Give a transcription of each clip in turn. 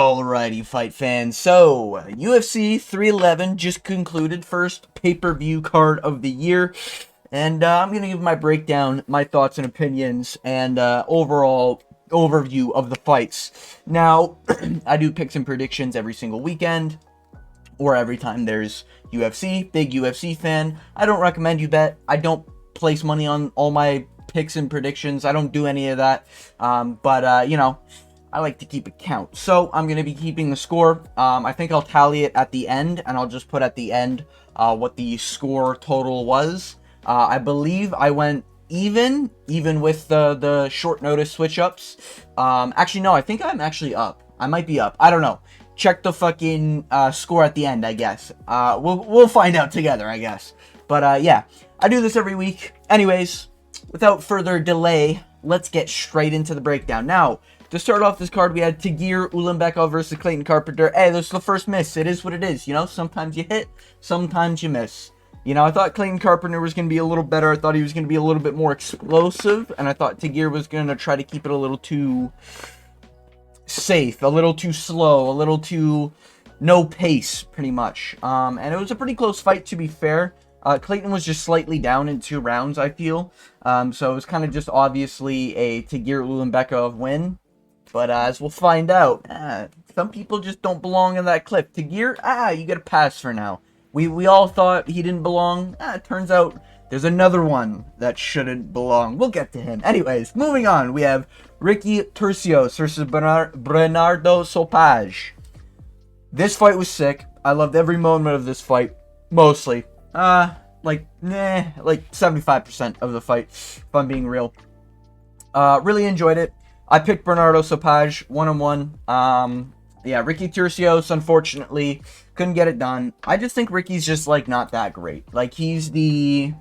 Alrighty, fight fans. So, UFC 311 just concluded, first pay-per-view card of the year. And I'm going to give my breakdown, my thoughts and opinions, and overall overview of the fights. Now, I do picks and predictions every single weekend, or every time there's UFC. Big UFC fan. I don't recommend you bet. I don't place money on all my picks and predictions. I don't do any of that. You know, I like to keep a count. So I'm going to be keeping the score. I think I'll tally it at the end, and I'll just put at the end what the score total was. I believe I went even with the short notice switch ups. Actually, no, I think I'm actually up. I might be up. I don't know. Check the fucking score at the end, I guess. We'll find out together, I guess. But yeah, I do this every week. Anyways, without further delay, let's get straight into the breakdown. Now, to start off this card, we had Tagir Ulanbekov versus Clayton Carpenter. Hey, this is the first miss. It is what it is. You know, sometimes you hit, sometimes you miss. You know, I thought Clayton Carpenter was going to be a little better. I thought he was going to be a little bit more explosive. And I thought Tagir was going to try to keep it a little too safe, a little too slow, a little too no pace, pretty much. And it was a pretty close fight, to be fair. Clayton was just slightly down in 2 rounds, I feel. So it was kind of just obviously a Tagir Ulanbekov win. But as we'll find out, some people just don't belong in that clip. Tagir, you get a pass for now. We all thought he didn't belong. It turns out there's another one that shouldn't belong. We'll get to him. Anyways, moving on. We have Ricky Turcios versus Bernardo Sopage. This fight was sick. I loved every moment of this fight. Mostly. Like 75% of the fight, if I'm being real. Really enjoyed it. I picked Bernardo Sopage 1-1. Yeah, Ricky Turcios, unfortunately, couldn't get it done. I just think Ricky's just, like, not that great. Like, he's the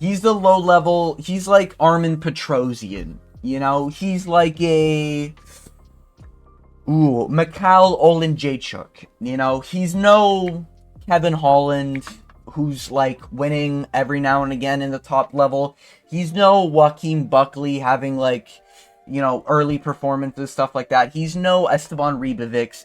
low level, he's like Armin Petrosian, you know? He's like a, Mikhail Olenjachuk, you know? He's no Kevin Holland, who's, like, winning every now and again in the top level. He's no Joaquin Buckley having, like, you know, early performances, stuff like that. He's no Esteban Ribovics.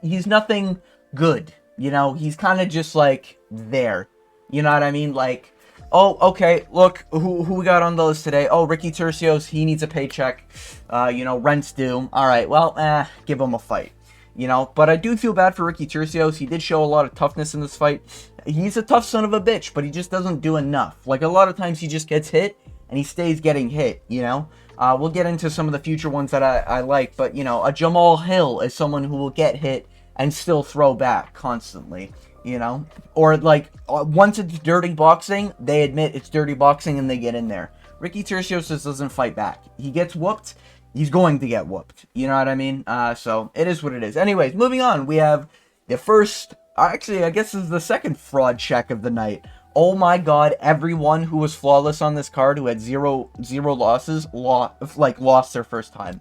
He's nothing good, you know? He's kind of just, like, there. You know what I mean? Like, oh, okay, look, who we got on the list today? Oh, Ricky Turcios, he needs a paycheck. You know, rent's due. All right, well, give him a fight. You know, but I do feel bad for Ricky Turcios. He did show a lot of toughness in this fight. He's a tough son of a bitch, but he just doesn't do enough. Like, a lot of times he just gets hit, and he stays getting hit, you know? We'll get into some of the future ones that I like, but, you know, a Jamal Hill is someone who will get hit and still throw back constantly, you know? Or, like, once it's dirty boxing, they admit it's dirty boxing and they get in there. Ricky Turcios just doesn't fight back. He gets whooped, he's going to get whooped. You know what I mean? So, it is what it is. Anyways, moving on, we have the first, actually, I guess this is the second fraud check of the night. Oh my god, everyone who was flawless on this card, who had zero losses, lost their first time.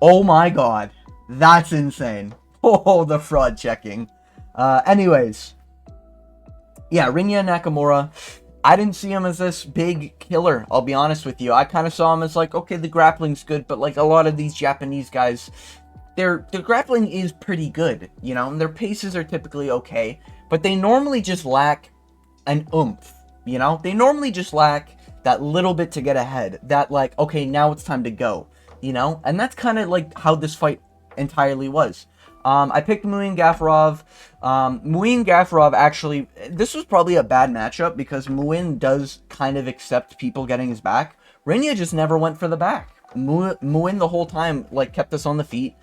Oh my god, that's insane. Oh, the fraud checking. Anyways. Yeah, Riner Nakamura, I didn't see him as this big killer, I'll be honest with you. I kind of saw him as like, okay, the grappling's good, but like a lot of these Japanese guys, their grappling is pretty good, you know, and their paces are typically okay, but they normally just lack an oomph, you know? They normally just lack that little bit to get ahead. That, like, okay, now it's time to go, you know? And that's kind of, like, how this fight entirely was. I picked Muin Gafurov. Muin Gafurov, actually, this was probably a bad matchup because Muin does kind of accept people getting his back. Riner just never went for the back. Muin the whole time, like, kept us on the feet.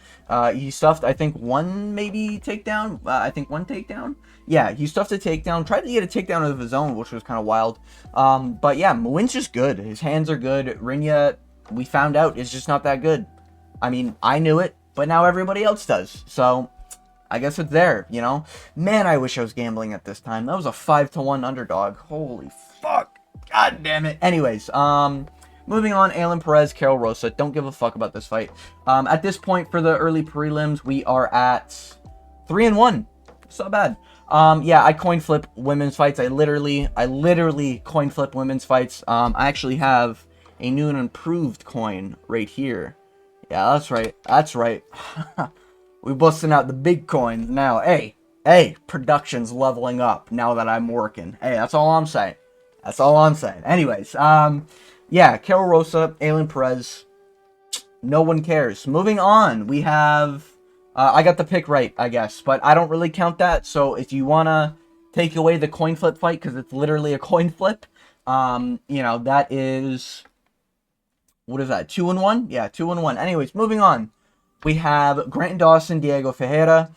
He stuffed, I think, one takedown. Yeah, he stuffed a takedown. Tried to get a takedown of his own, which was kind of wild. But yeah, Muin's just good. His hands are good. Riner, we found out, is just not that good. I mean, I knew it, but now everybody else does. So, I guess it's there, you know? Man, I wish I was gambling at this time. That was a 5-1 underdog. Holy fuck. God damn it. Anyways, moving on, Alan Perez, Carol Rosa. Don't give a fuck about this fight. At this point, for the early prelims, we are at 3-1. It's not bad. Yeah, I coin flip women's fights. I literally coin flip women's fights. I actually have a new and improved coin right here. Yeah, that's right. We busting out the big coins now. Hey, production's leveling up now that I'm working. Hey, that's all I'm saying. That's all I'm saying. Anyways, yeah, Carol Rosa, Aylin Perez. No one cares. Moving on, we have... I got the pick right, I guess, but I don't really count that. So if you want to take away the coin flip fight, because it's literally a coin flip, you know, that is... What is that? 2-1? Yeah, 2-1. Anyways, moving on. We have Grant Dawson, Diego Ferreira.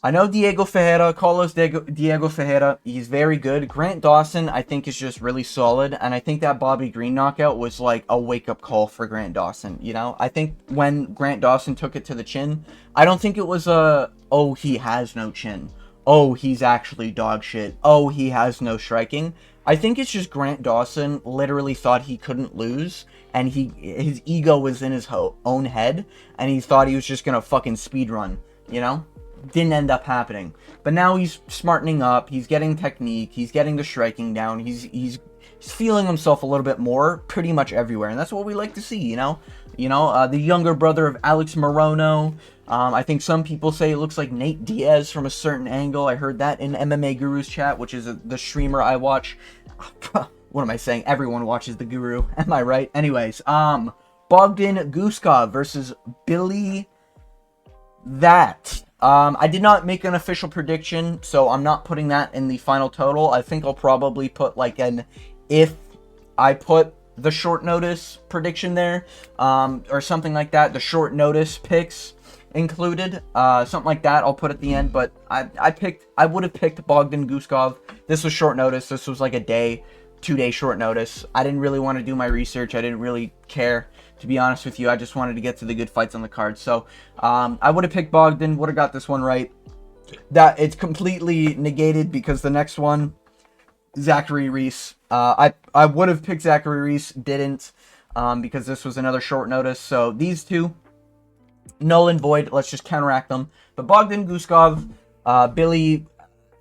I know Diego Ferreira, Carlos Diego Ferreira, he's very good. Grant Dawson, I think, is just really solid. And I think that Bobby Green knockout was like a wake-up call for Grant Dawson, you know? I think when Grant Dawson took it to the chin, I don't think it was a, oh, he has no chin. Oh, he's actually dog shit. Oh, he has no striking. I think it's just Grant Dawson literally thought he couldn't lose. And his ego was in his own head. And he thought he was just going to fucking speedrun, you know? Didn't end up happening. But now he's smartening up. He's getting technique. He's getting the striking down. He's feeling himself a little bit more pretty much everywhere. And that's what we like to see, you know? The younger brother of Alex Morono. I think some people say it looks like Nate Diaz from a certain angle. I heard that in MMA Guru's chat, which is the streamer I watch. What am I saying? Everyone watches the Guru. Am I right? Anyways, Bogdan Guskov versus Billy That. I did not make an official prediction, so I'm not putting that in the final total. I think I'll probably put like an if I put the short notice prediction there, or something like that. The short notice picks included, something like that. I'll put at the end. But I would have picked Bogdan Guskov. This was short notice. This was like a 2-day short notice. I didn't really want to do my research. I didn't really care. To be honest with you, I just wanted to get to the good fights on the card. So, I would have picked Bogdan, would have got this one right. That it's completely negated because the next one, Zachary Reese. I would have picked Zachary Reese, didn't, because this was another short notice. So these two, null and void. Let's just counteract them. But Bogdan Guskov, Billy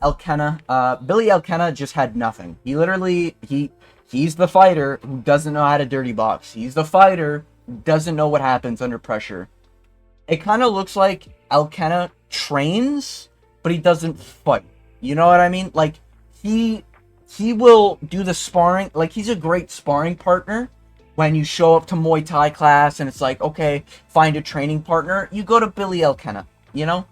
Elkenna. Billy Elkenna just had nothing. He literally, he's the fighter who doesn't know how to dirty box. He's the fighter who doesn't know what happens under pressure. It kind of looks like Elkenna trains, but he doesn't fight. You know what I mean? Like, he will do the sparring. Like, he's a great sparring partner when you show up to Muay Thai class and it's like, okay, find a training partner. You go to Billy Elkenna, you know?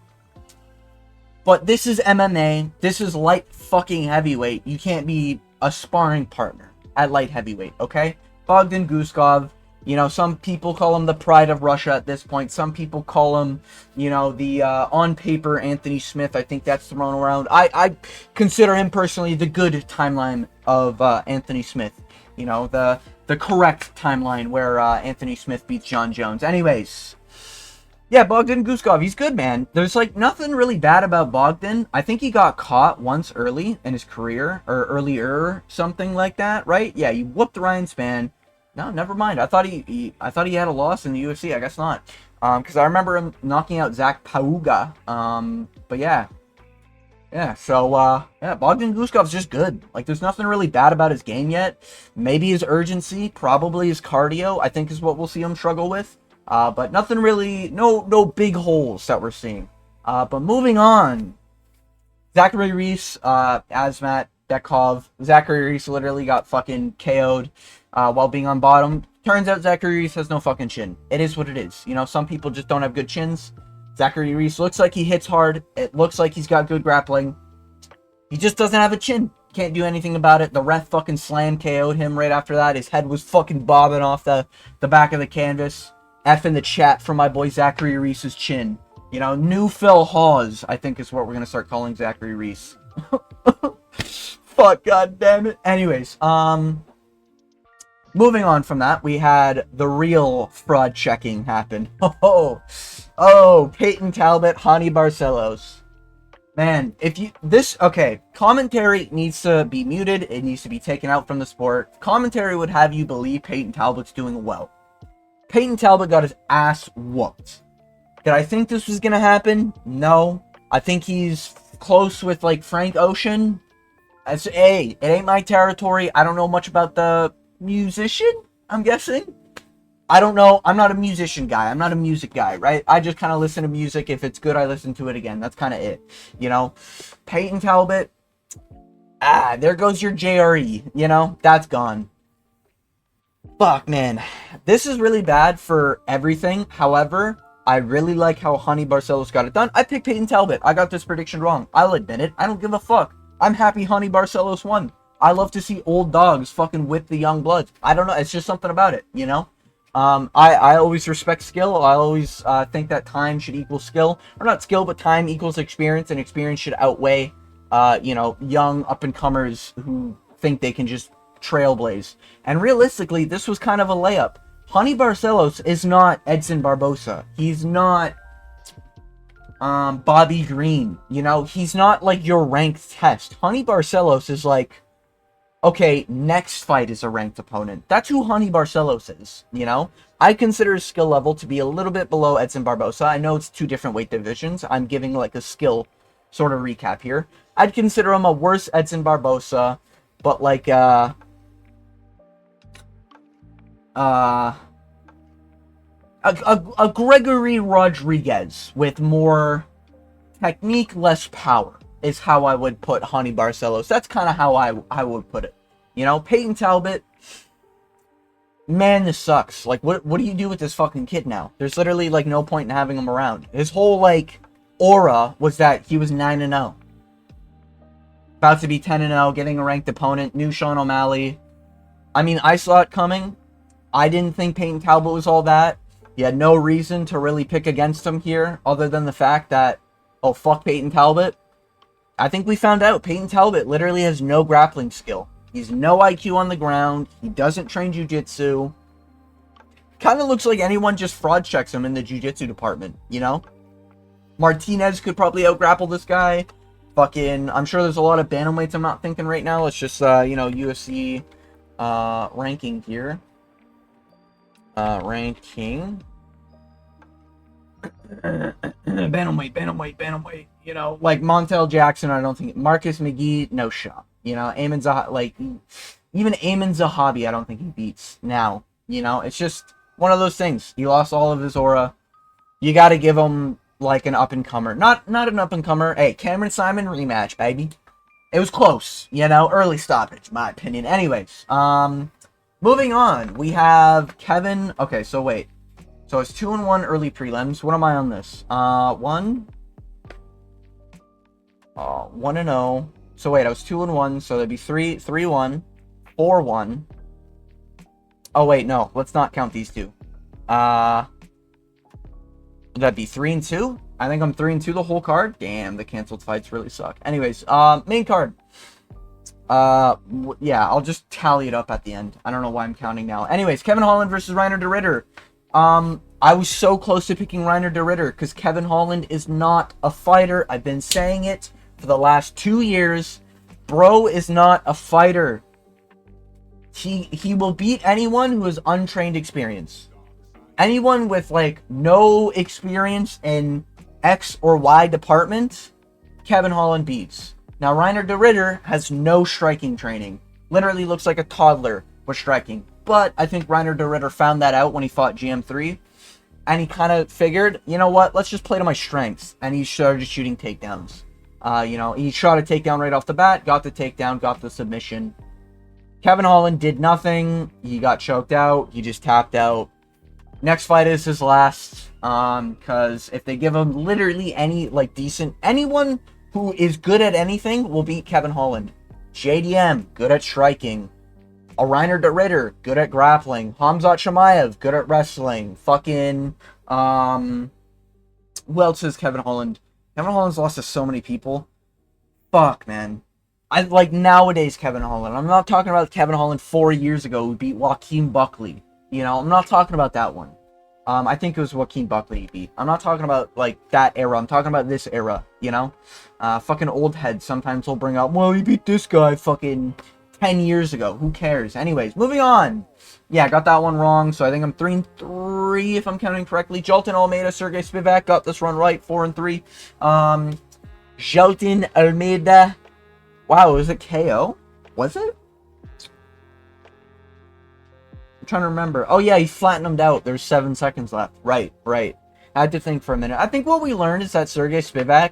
But this is MMA. This is light fucking heavyweight. You can't be a sparring partner at light heavyweight, okay? Bogdan Guskov, you know, some people call him the pride of Russia at this point. Some people call him, you know, the on paper Anthony Smith. I think that's thrown around. I consider him personally the good timeline of Anthony Smith. You know, the correct timeline where Anthony Smith beats John Jones. Anyways, yeah, Bogdan Guskov, he's good, man. There's, like, nothing really bad about Bogdan. I think he got caught once early in his career, or earlier, something like that, right? Yeah, he whooped Ryan Spann. No, never mind. I thought he had a loss in the UFC. I guess not. Because I remember him knocking out Zach Pauga. But yeah. Yeah, so, yeah, Bogdan Guskov's just good. Like, there's nothing really bad about his game yet. Maybe his urgency, probably his cardio, I think is what we'll see him struggle with. But nothing really, no big holes that we're seeing. But moving on, Zachary Reese, Azmat Bekov. Zachary Reese literally got fucking KO'd while being on bottom. Turns out Zachary Reese has no fucking chin. It is what it is. You know, some people just don't have good chins. Zachary Reese looks like he hits hard. It looks like he's got good grappling. He just doesn't have a chin. Can't do anything about it. The ref fucking slam KO'd him right after that. His head was fucking bobbing off the back of the canvas. F in the chat for my boy Zachary Reese's chin. You know, new Phil Hawes, I think is what we're going to start calling Zachary Reese. Fuck, god damn it. Anyways, moving on from that, we had the real fraud checking happen. Oh, Peyton Talbot, Hani Barcelos. Man, okay, commentary needs to be muted. It needs to be taken out from the sport. Commentary would have you believe Peyton Talbot's doing well. Peyton Talbot got his ass whooped. Did I think this was going to happen? No. I think he's close with, like, Frank Ocean. It ain't my territory. I don't know much about the musician, I'm guessing. I don't know. I'm not a musician guy. I'm not a music guy, right? I just kind of listen to music. If it's good, I listen to it again. That's kind of it, you know? Peyton Talbot, there goes your JRE, you know? That's gone. Fuck, man. This is really bad for everything. However, I really like how Honey Barcelos got it done. I picked Peyton Talbot. I got this prediction wrong. I'll admit it. I don't give a fuck. I'm happy Honey Barcelos won. I love to see old dogs fucking whip the young bloods. I don't know. It's just something about it, you know? I always respect skill. I always think that time should equal skill. Or not skill, but time equals experience, and experience should outweigh, you know, young up-and-comers who think they can just trailblaze. And realistically, this was kind of a layup. Honey Barcelos is not Edson Barbosa. He's not Bobby Green. You know, he's not like your ranked test. Honey Barcelos is like, okay, next fight is a ranked opponent. That's who Honey Barcelos is, you know? I consider his skill level to be a little bit below Edson Barbosa. I know it's 2 different weight divisions. I'm giving like a skill sort of recap here. I'd consider him a worse Edson Barbosa, but like, a Gregory Rodriguez with more technique, less power is how I would put Honey Barcelos. That's kind of how I would put it. You know, Peyton Talbot, man, this sucks. Like, what do you do with this fucking kid now? There's literally, like, no point in having him around. His whole, like, aura was that he was 9-0. About to be 10-0, getting a ranked opponent, new Sean O'Malley. I mean, I saw it coming. I didn't think Peyton Talbot was all that. You had no reason to really pick against him here, other than the fact that, oh, fuck Peyton Talbot. I think we found out Peyton Talbot literally has no grappling skill. He's no IQ on the ground. He doesn't train jiu-jitsu. Kind of looks like anyone just fraud checks him in the jiu-jitsu department, you know? Martinez could probably out-grapple this guy. Fucking, I'm sure there's a lot of bantamweights I'm not thinking right now. Let's just, you know, UFC ranking here. Ranking. Bantamweight. You know, like Montel Jackson, I don't think. Marcus McGee, no shot. You know, Ayman Zahabi, like, even Ayman Zahabi, I don't think he beats now. You know, it's just one of those things. He lost all of his aura. You got to give him, like, an up-and-comer. Not an up-and-comer. Hey, Cameron Simon rematch, baby. It was close, you know, early stoppage, my opinion. Anyways, moving on. We have Kevin. Okay, so wait. So it's 2-1 early prelims. What am I on this? 1-0. So wait, I was 2-1, so that'd be 3-1, 4-1. Oh wait, no, let's not count these two. Would that be 3-2? I think I'm 3-2 the whole card. Damn, the canceled fights really suck. Anyways, main card. Yeah, I'll just tally it up at the end. I don't know why I'm counting now. Anyways, Kevin Holland versus Riner de Ridder. I was so close to picking Riner de Ridder because Kevin Holland is not a fighter. I've been saying it for the last 2 years. Bro is not a fighter. He will beat anyone who has untrained experience. Anyone with, like, no experience in X or Y department, Kevin Holland beats. Now, Riner de Ridder has no striking training. Literally looks like a toddler with striking. But I think Riner de Ridder found that out when he fought GM3. And he kind of figured, you know what, let's just play to my strengths. And he started shooting takedowns. You know, he shot a takedown right off the bat, got the takedown, got the submission. Kevin Holland did nothing. He got choked out. He just tapped out. Next fight is his last. Because if they give him literally any, like, decent... Anyone who is good at anything will beat Kevin Holland. JDM, good at striking. A Riner de Ridder, good at grappling. Hamzat Chimaev, good at wrestling. Fucking, who else is Kevin Holland? Kevin Holland's lost to so many people. Fuck, man. I like nowadays Kevin Holland. I'm not talking about Kevin Holland 4 years ago who beat Joaquin Buckley. You know, I'm not talking about that one. I think it was Joaquin Buckley he beat. I'm not talking about, like, that era. I'm talking about this era, you know? Fucking old heads sometimes will bring up, well, he beat this guy fucking 10 years ago. Who cares? Anyways, moving on. Yeah, got that one wrong, so I think I'm 3-3 if I'm counting correctly. Jolton Almeida, Sergey Spivak got this run right, 4-3. Jolton Almeida. Wow, was it KO? Was it? I'm trying to remember. Oh, yeah, he flattened him out. There's 7 seconds left. Right. I had to think for a minute. I think what we learned is that Sergey Spivak,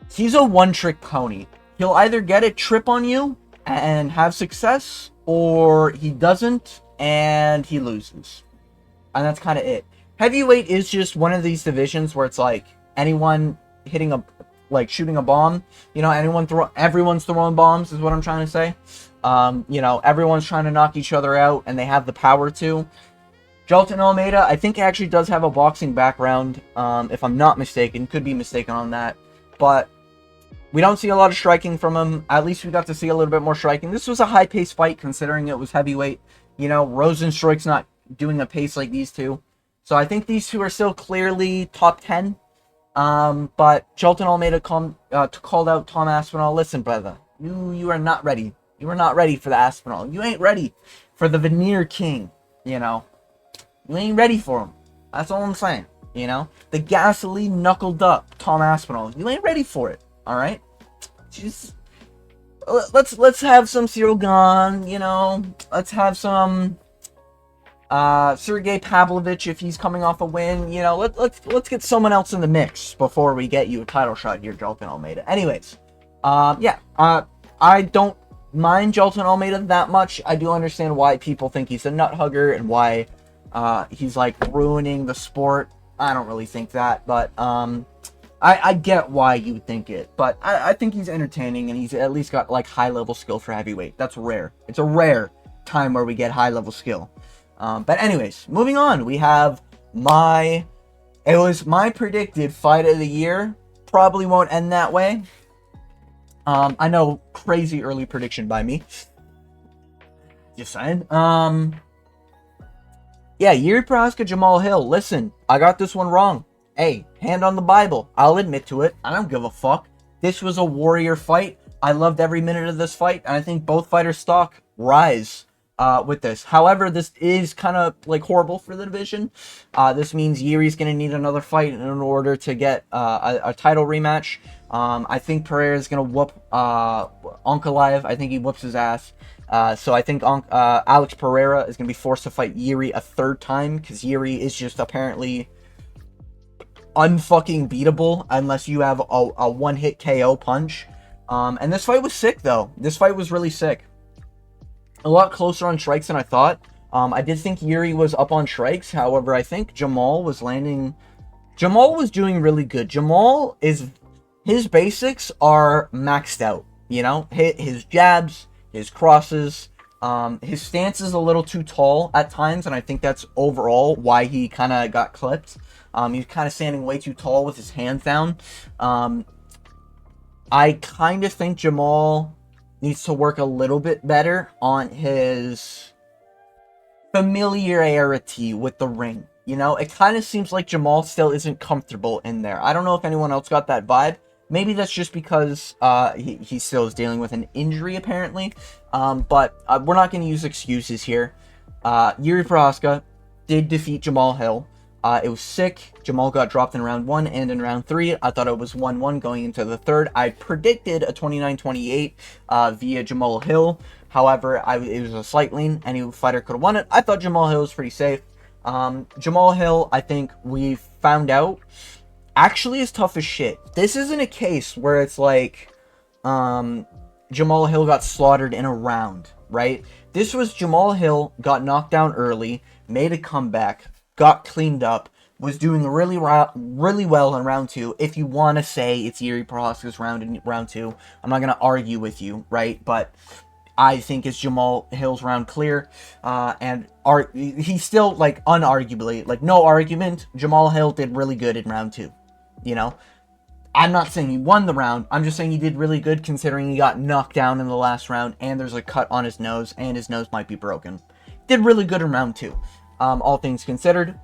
he's a one-trick pony. He'll either get a trip on you and have success, or he doesn't and he loses. And that's kind of it. Heavyweight is just one of these divisions where it's like anyone hitting a, like shooting a bomb, you know, everyone's throwing bombs is what I'm trying to say. You know, everyone's trying to knock each other out and they have the power to. Jolton Almeida, I think he actually does have a boxing background, if I'm not mistaken. Could be mistaken on that. But we don't see a lot of striking from him. At least we got to see a little bit more striking. This was a high-paced fight considering it was heavyweight. You know, Rosenstruik's not doing a pace like these two. So I think these two are still clearly top 10. But Jolton Almeida called out Tom Aspinall. Listen, brother, you are not ready. You are not ready for the Aspinall. You ain't ready for the Veneer King, you know. You ain't ready for him. That's all I'm saying, you know. The gasoline knuckled up Tom Aspinall. You ain't ready for it, all right? Just let's have some Cyril Gahn, you know. Let's have some Sergey Pavlovich if he's coming off a win, you know. Let's get someone else in the mix before we get you a title shot here, Jolton Almeida. Anyways, yeah, I don't mind Jolton Almeida that much. I do understand why people think he's a nut hugger and why he's like ruining the sport. I don't really think that, but I get why you would think it, but I think he's entertaining and he's at least got like high level skill for heavyweight. That's rare. It's a rare time where we get high level skill. But anyways, moving on, we have it was my predicted fight of the year. Probably won't end that way. I know, crazy early prediction by me. Just saying. Yeah, Yuri Prochazka, Jamal Hill. Listen, I got this one wrong. Hey, hand on the Bible. I'll admit to it. I don't give a fuck. This was a warrior fight. I loved every minute of this fight, and I think both fighters' stock rise with this. However, this is kind of like horrible for the division. This means Yuri's going to need another fight in order to get a title rematch. I think Pereira is going to whoop Ankalaev. I think he whoops his ass. So I think Alex Pereira is going to be forced to fight Yuri a third time because Yuri is just apparently unfucking beatable unless you have a one-hit KO punch. And this fight was sick, though. This fight was really sick. A lot closer on strikes than I thought. I did think Yuri was up on strikes. However, I think Jamal was doing really good. His basics are maxed out. You know, his jabs, his crosses, his stance is a little too tall at times, and I think that's overall why he kind of got clipped. He's kind of standing way too tall with his hands down. I kind of think Jamal needs to work a little bit better on his familiarity with the ring. You know, it kind of seems like Jamal still isn't comfortable in there. I don't know if anyone else got that vibe. Maybe that's just because he still is dealing with an injury, apparently. But we're not going to use excuses here. Yuri Prochazka did defeat Jamal Hill. It was sick. Jamal got dropped in round 1 and in round 3. I thought it was 1-1 going into the third. I predicted a 29-28 via Jamal Hill. However, it was a slight lean. Any fighter could have won it. I thought Jamal Hill was pretty safe. Jamal Hill, I think we found out, actually is tough as shit. This isn't a case where it's like Jamal Hill got slaughtered in a round, right? This was Jamal Hill got knocked down early, made a comeback, got cleaned up, was doing really well in round 2. If you want to say it's Yuri Prochazka's round in round 2, I'm not going to argue with you, right? But I think it's Jamal Hill's round clear, and he's still, like, unarguably, like, no argument, Jamal Hill did really good in round 2, you know? I'm not saying he won the round, I'm just saying he did really good considering he got knocked down in the last round, and there's a cut on his nose, and his nose might be broken. Did really good in round 2. All things considered.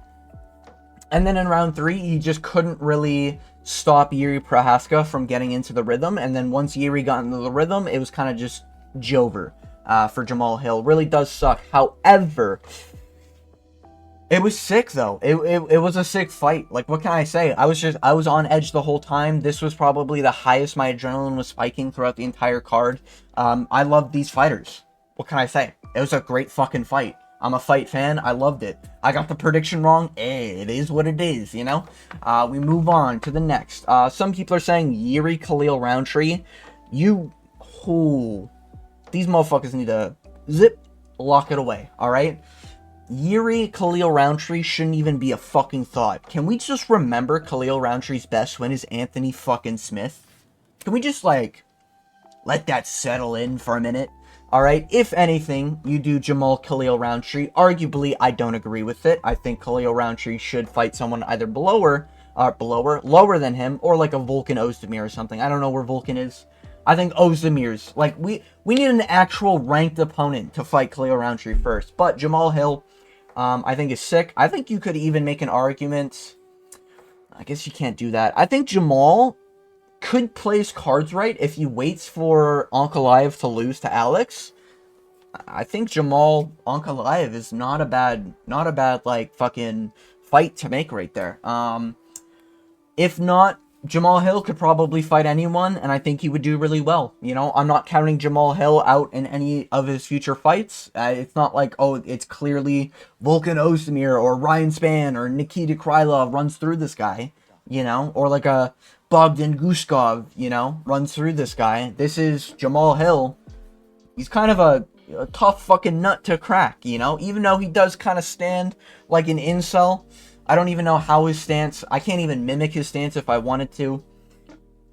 And then in round 3, he just couldn't really stop Yuri Prochazka from getting into the rhythm. And then once Yuri got into the rhythm, it was kind of just Jover for Jamal Hill. Really does suck. However, it was sick, though. It was a sick fight. Like, what can I say? I was on edge the whole time. This was probably the highest my adrenaline was spiking throughout the entire card. I love these fighters. What can I say? It was a great fucking fight. I'm a fight fan. I loved it. I got the prediction wrong. It is what it is, you know? We move on to the next. Some people are saying Yuri Khalil Roundtree. These motherfuckers need to lock it away, alright? Yuri Khalil Roundtree shouldn't even be a fucking thought. Can we just remember Khalil Roundtree's best win is Anthony fucking Smith? Can we just, like, let that settle in for a minute? Alright, if anything, you do Jamal Khalil Roundtree. Arguably, I don't agree with it. I think Khalil Roundtree should fight someone either lower than him, or like a Volkan Ozdemir or something. I don't know where Volkan is. I think Ozdemir's, like, we need an actual ranked opponent to fight Khalil Roundtree first. But Jamal Hill, I think is sick. I think you could even make an argument. I guess you can't do that. I think Jamal could play his cards right if he waits for Ankalaev to lose to Alex. I think Jamal Ankalaev is not a bad like fucking fight to make right there. If not, Jamal Hill could probably fight anyone, and I think he would do really well. You know, I'm not counting Jamal Hill out in any of his future fights. It's not like, oh, it's clearly Volkan Ozdemir or Ryan Spann or Nikita Krylov runs through this guy, you know, or like a Bogdan Guskov, you know, runs through this guy. This is Jamal Hill. He's kind of a tough fucking nut to crack, you know, even though he does kind of stand like an incel. I don't even know how his stance, I can't even mimic his stance if I wanted to.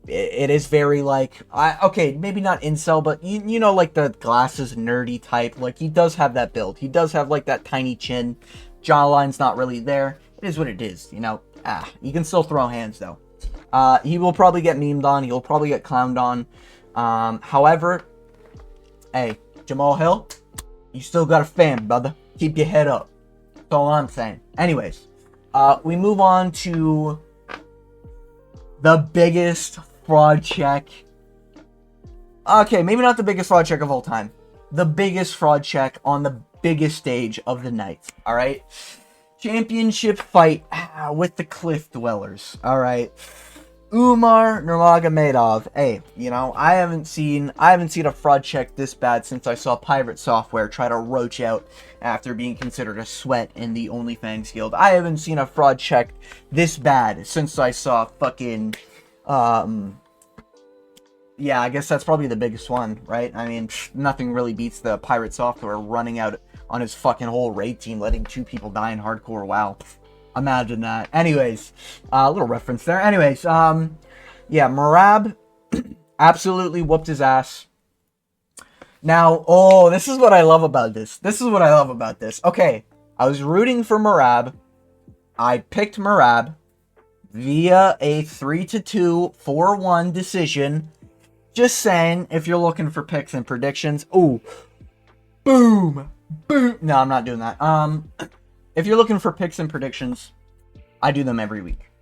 It is very like, okay, maybe not incel, but you know, like the glasses nerdy type. Like, he does have that build. He does have like that tiny chin. Jawline's not really there. It is what it is, you know. He can still throw hands though. He will probably get memed on. He'll probably get clowned on. However, hey, Jamal Hill, you still got a fan, brother. Keep your head up. That's all I'm saying. Anyways, we move on to the biggest fraud check. Okay, maybe not the biggest fraud check of all time. The biggest fraud check on the biggest stage of the night. All right, championship fight with the Cliff Dwellers. All right. Umar Nurmagomedov. Hey, you know, I haven't seen a fraud check this bad since I saw Pirate Software try to roach out after being considered a sweat in the OnlyFans guild. I haven't seen a fraud check this bad since I saw fucking yeah, I guess that's probably the biggest one, right? I mean, nothing really beats the Pirate Software running out on his fucking whole raid team, letting 2 people die in hardcore. Wow. Imagine that. Anyways, a little reference there. Anyways, yeah, Morab absolutely whooped his ass. Now, oh, this is what I love about this. Okay, I was rooting for Morab. I picked Morab via a 3-2, 4-1 decision. Just saying, if you're looking for picks and predictions. Oh, boom. No, I'm not doing that. If you're looking for picks and predictions, I do them every week.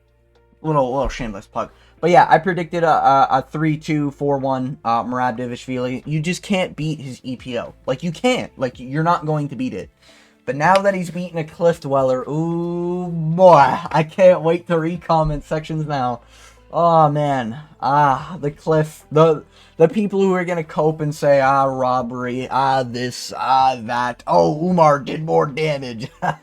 Little shameless plug. But yeah, I predicted a 3-2, 4-1 Morab Divishvili. You just can't beat his EPO. Like, you can't. Like, you're not going to beat it. But now that he's beaten a Cliff Dweller, ooh, boy, I can't wait to read comment sections now. Oh, man. The Cliff, the people who are going to cope and say, robbery, this, that. Oh, Umar did more damage. Where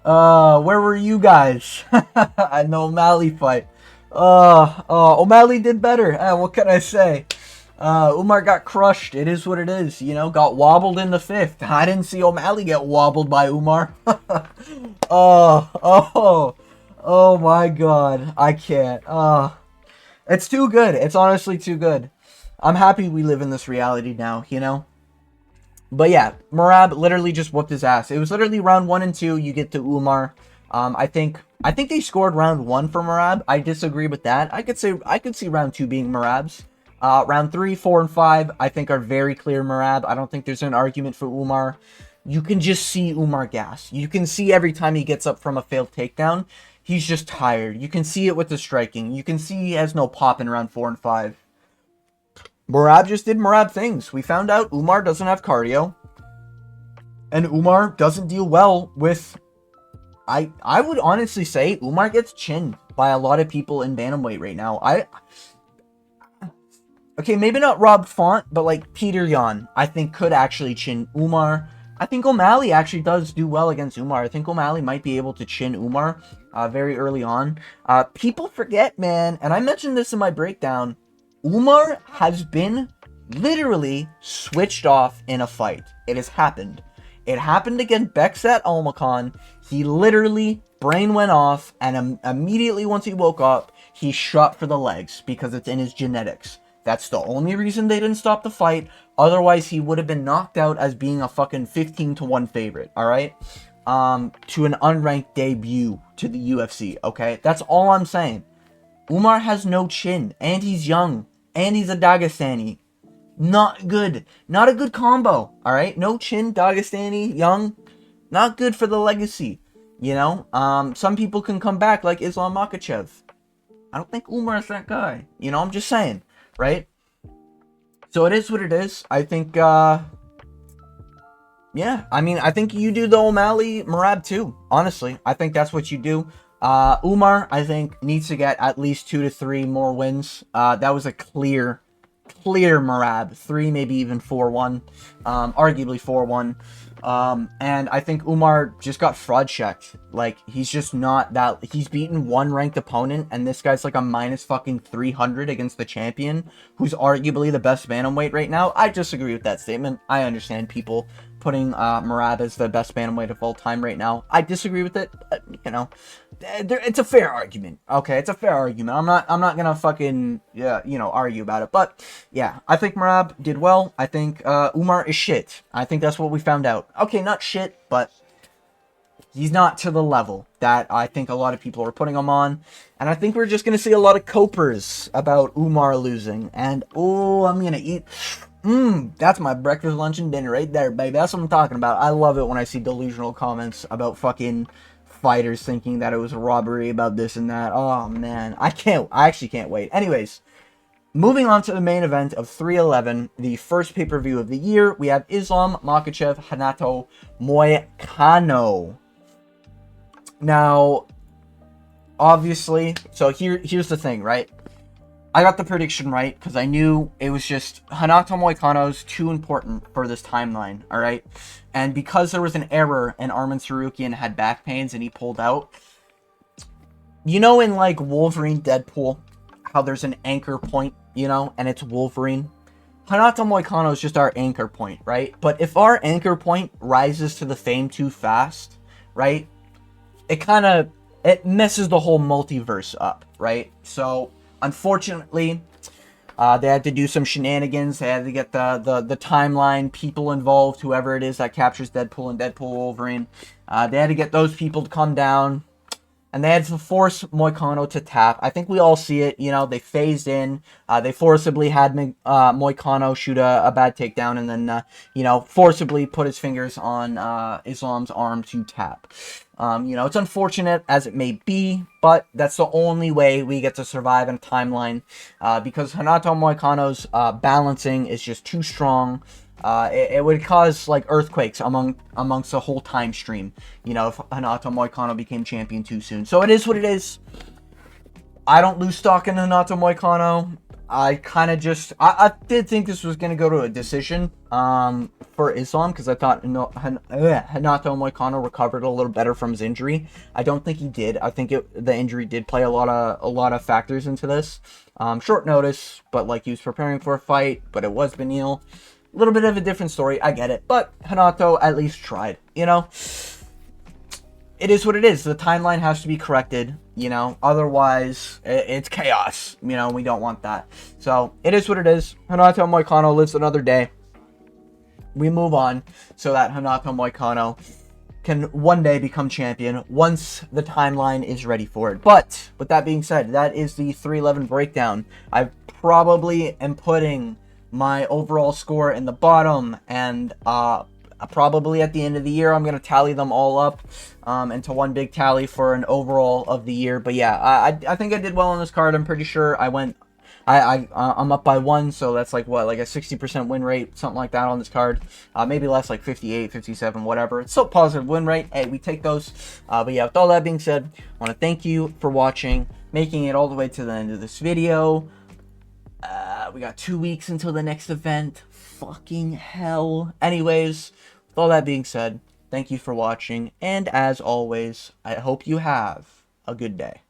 were you guys? I know O'Malley fight. O'Malley did better. What can I say? Umar got crushed. It is what it is. You know, got wobbled in the 5th. I didn't see O'Malley get wobbled by Umar. Oh my god. I can't. It's too good. It's honestly too good. I'm happy we live in this reality now, you know? But yeah, Morab literally just whooped his ass. It was literally round 1 and 2. You get to Umar. I think they scored round 1 for Morab. I disagree with that. I could see round 2 being Morab's. Round 3, 4, and 5, I think are very clear Morab. I don't think there's an argument for Umar. You can just see Umar gas. You can see every time he gets up from a failed takedown, he's just tired. You can see it with the striking. You can see he has no pop in round 4 and 5. Morab just did Morab things. We found out Umar doesn't have cardio. And Umar doesn't deal well with... I would honestly say Umar gets chinned by a lot of people in bantamweight right now. Okay, maybe not Rob Font, but like Peter Yan, I think could actually chin Umar. I think O'Malley actually does do well against Umar. I think O'Malley might be able to chin Umar very early on. People forget, man, and I mentioned this in my breakdown, Umar has been literally switched off in a fight. It has happened. It happened against Beksat Almakan. He literally, brain went off, and immediately once he woke up, he shot for the legs because it's in his genetics. That's the only reason they didn't stop the fight. Otherwise, he would have been knocked out as being a fucking 15-1 favorite, alright? To an unranked debut to the UFC, okay? That's all I'm saying. Umar has no chin, and he's young, and he's a Dagestani. Not good. Not a good combo, alright? No chin, Dagestani, young. Not good for the legacy, you know? Some people can come back like Islam Makhachev. I don't think Umar's that guy. You know, I'm just saying. Right? So it is what it is. I think, yeah. I mean, I think you do the O'Malley Morab too. Honestly, I think that's what you do. Umar, I think, needs to get at least 2 to 3 more wins. That was a clear Morab. 3, maybe even 4-1. Arguably 4-1. And I think Umar just got fraud checked. Like, he's just not that. He's beaten one ranked opponent, and this guy's like a minus fucking 300 against the champion, who's arguably the best bantamweight right now. I disagree with that statement. I understand people putting Morab as the best bantamweight of all time right now. I disagree with it, but, you know, it's a fair argument. Okay, it's a fair argument. I'm not gonna fucking you know, argue about it. But yeah, I think Morab did well. I think Umar is shit. I think that's what we found out. Okay, not shit, but he's not to the level that I think a lot of people are putting him on. And I think we're just gonna see a lot of copers about Umar losing. And oh, I'm gonna eat. That's my breakfast, lunch, and dinner right there, baby. That's what I'm talking about. I love it when I see delusional comments about fucking fighters thinking that it was a robbery about this and that. Oh, man. I actually can't wait. Anyways, moving on to the main event of 311, the first pay-per-view of the year, we have Islam Makhachev Renato Moicano. Now, obviously, so here's the thing, right? I got the prediction right because I knew it was just Renato Moicano's too important for this timeline, alright? And because there was an error and Arman Tsarukyan had back pains and he pulled out, you know, in like Wolverine Deadpool, how there's an anchor point, you know, and it's Wolverine? Renato Moicano is just our anchor point, right? But if our anchor point rises to the fame too fast, right, it messes the whole multiverse up, right? So unfortunately, they had to do some shenanigans. They had to get the timeline, people involved, whoever it is that captures Deadpool and Deadpool Wolverine. They had to get those people to come down. And they had to force Moicano to tap. I think we all see it. You know, they phased in. They forcibly had Moicano shoot a bad takedown. And then, you know, forcibly put his fingers on Islam's arm to tap. You know, it's unfortunate as it may be, but that's the only way we get to survive in a timeline, because Renato Moicano's balancing is just too strong. It would cause like earthquakes amongst the whole time stream, you know, if Renato Moicano became champion too soon. So it is what it is. I don't lose stock in Renato Moicano. I kind of just, I did think this was going to go to a decision for Islam, because I thought Renato Moicano recovered a little better from his injury. I don't think he did. I think the injury did play a lot of factors into this. Short notice, but like he was preparing for a fight, but it was Benil. A little bit of a different story, I get it. But Renato at least tried, you know? It is what it is. The timeline has to be corrected, you know? Otherwise, it's chaos. You know, we don't want that. So, it is what it is. Renato Moicano lives another day. We move on so that Renato Moicano can one day become champion once the timeline is ready for it. But, with that being said, that is the 311 breakdown. I probably am putting my overall score in the bottom, and probably at the end of the year I'm going to tally them all up into one big tally for an overall of the year. But yeah, I think I did well on this card. I'm pretty sure I'm up by 1, so that's like what, like a 60% win rate, something like that on this card. Maybe less, like 58, 57, whatever. It's still positive win rate. Hey, we take those. But yeah, with all that being said, I want to thank you for watching, making it all the way to the end of this video. We got 2 weeks until the next event. Fucking hell. Anyways, with all that being said, thank you for watching, and as always, I hope you have a good day.